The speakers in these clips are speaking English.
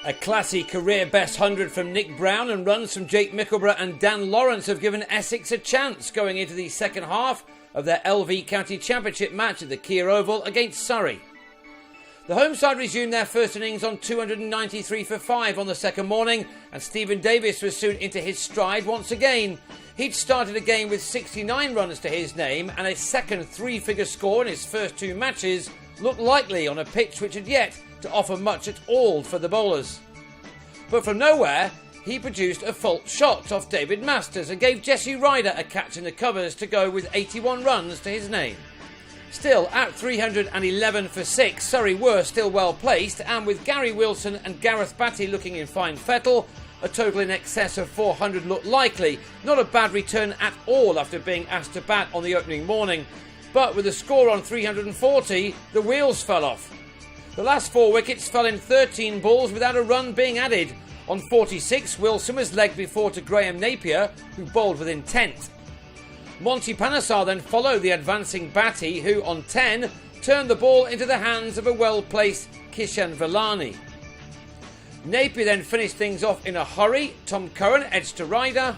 A classy career best 100 from Nick Browne and runs from Jake Mickleborough and Dan Lawrence have given Essex a chance going into the second half of their LV County Championship match at the Kia Oval against Surrey. The home side resumed their first innings on 293 for 5 on the second morning, and Stephen Davis was soon into his stride once again. He'd started a game with 69 runs to his name, and a second three-figure score in his first two matches looked likely on a pitch which had yet to offer much at all for the bowlers. But from nowhere, he produced a fault shot off David Masters and gave Jesse Ryder a catch in the covers to go with 81 runs to his name. Still, at 311 for 6, Surrey were still well placed, and with Gary Wilson and Gareth Batty looking in fine fettle, a total in excess of 400 looked likely. Not a bad return at all after being asked to bat on the opening morning. But with the score on 340, the wheels fell off. The last 4 wickets fell in 13 balls without a run being added. On 46, Wilson was legged before to Graham Napier, who bowled with intent. Monty Panesar then followed the advancing Batty, who on 10 turned the ball into the hands of a well-placed Kishan Villani. Napier then finished things off in a hurry. Tom Curran edged to Ryder,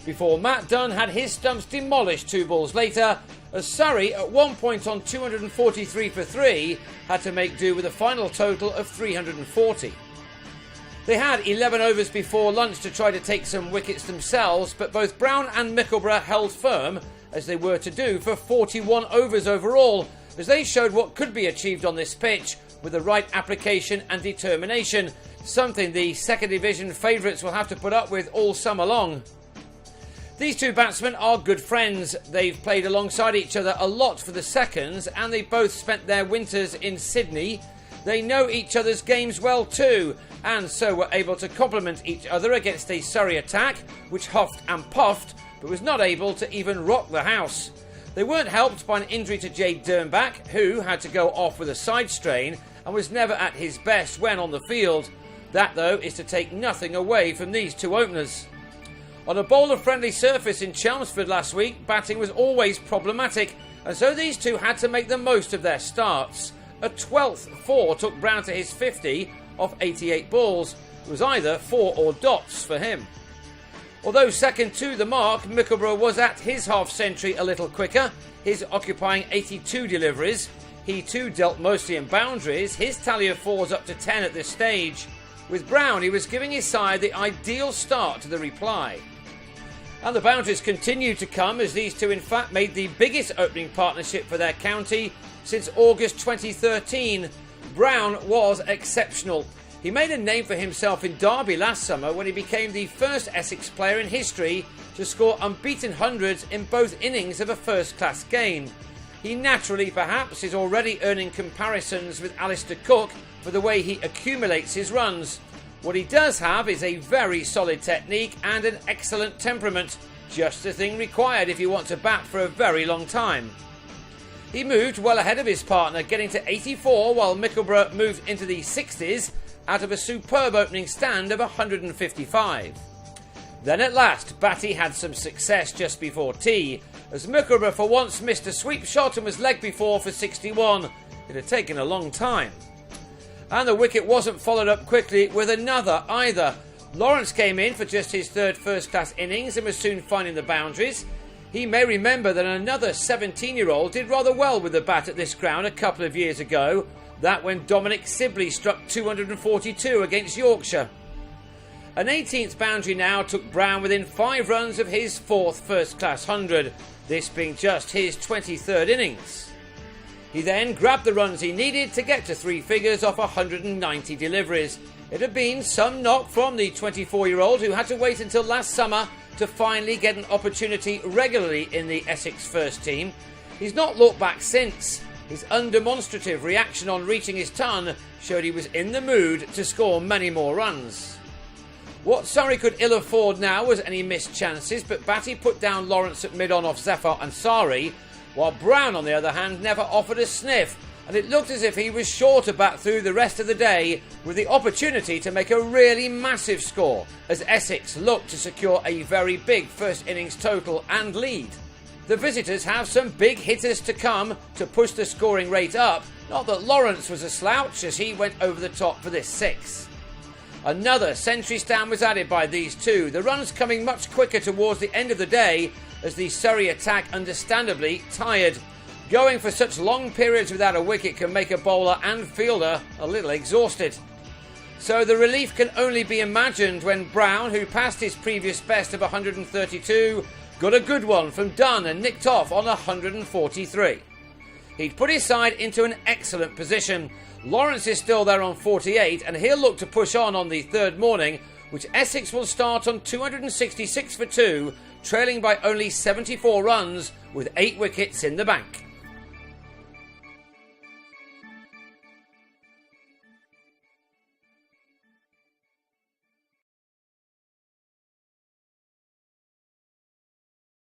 before Matt Dunn had his stumps demolished 2 balls later, as Surrey, at one point on 243 for 3, had to make do with a final total of 340. They had 11 overs before lunch to try to take some wickets themselves, but both Browne and Mickleborough held firm, as they were to do, for 41 overs overall, as they showed what could be achieved on this pitch with the right application and determination, something the second division favourites will have to put up with all summer long. These two batsmen are good friends. They've played alongside each other a lot for the seconds, and they both spent their winters in Sydney. They know each other's games well too, and so were able to complement each other against a Surrey attack which huffed and puffed but was not able to even rock the house. They weren't helped by an injury to Jade Dernbach, who had to go off with a side strain and was never at his best when on the field. That, though, is to take nothing away from these two openers. On a bowler-friendly surface in Chelmsford last week, batting was always problematic, and so these two had to make the most of their starts. A 12th 4 took Browne to his 50 off 88 balls. It was either 4 or dots for him. Although second to the mark, Mickleborough was at his half-century a little quicker, his occupying 82 deliveries. He too dealt mostly in boundaries, his tally of 4s up to 10 at this stage. With Browne, he was giving his side the ideal start to the reply. And the boundaries continued to come, as these two in fact made the biggest opening partnership for their county since August 2013. Browne was exceptional. He made a name for himself in Derby last summer when he became the first Essex player in history to score unbeaten hundreds in both innings of a first-class game. He naturally, perhaps, is already earning comparisons with Alistair Cook for the way he accumulates his runs. What he does have is a very solid technique and an excellent temperament, just the thing required if you want to bat for a very long time. He moved well ahead of his partner, getting to 84, while Mickleborough moved into the 60s out of a superb opening stand of 155. Then at last, Batty had some success just before tea, as Mickleborough for once missed a sweep shot and was legged before for 61. It had taken a long time. And the wicket wasn't followed up quickly with another either. Lawrence came in for just his third first-class innings and was soon finding the boundaries. He may remember that another 17-year-old did rather well with the bat at this ground a couple of years ago. That when Dominic Sibley struck 242 against Yorkshire. An 18th boundary now took Browne within 5 runs of his 4th first-class 100, this being just his 23rd innings. He then grabbed the runs he needed to get to 3 figures off 190 deliveries. It had been some knock from the 24-year-old who had to wait until last summer to finally get an opportunity regularly in the Essex first team. He's not looked back since. His undemonstrative reaction on reaching his ton showed he was in the mood to score many more runs. What Surrey could ill afford now was any missed chances, but Batty put down Lawrence at mid-on off Zafar Ansari, while Browne, on the other hand, never offered a sniff, and it looked as if he was sure to bat through the rest of the day with the opportunity to make a really massive score, as Essex looked to secure a very big first innings total and lead. The visitors have some big hitters to come to push the scoring rate up, not that Lawrence was a slouch as he went over the top for this 6. Another century stand was added by these two, the runs coming much quicker towards the end of the day as the Surrey attack understandably tired. Going for such long periods without a wicket can make a bowler and fielder a little exhausted. So the relief can only be imagined when Browne, who passed his previous best of 132, got a good one from Dunn and nicked off on 143. He'd put his side into an excellent position. Lawrence is still there on 48 and he'll look to push on the third morning, which Essex will start on 266 for 2, trailing by only 74 runs with 8 wickets in the bank.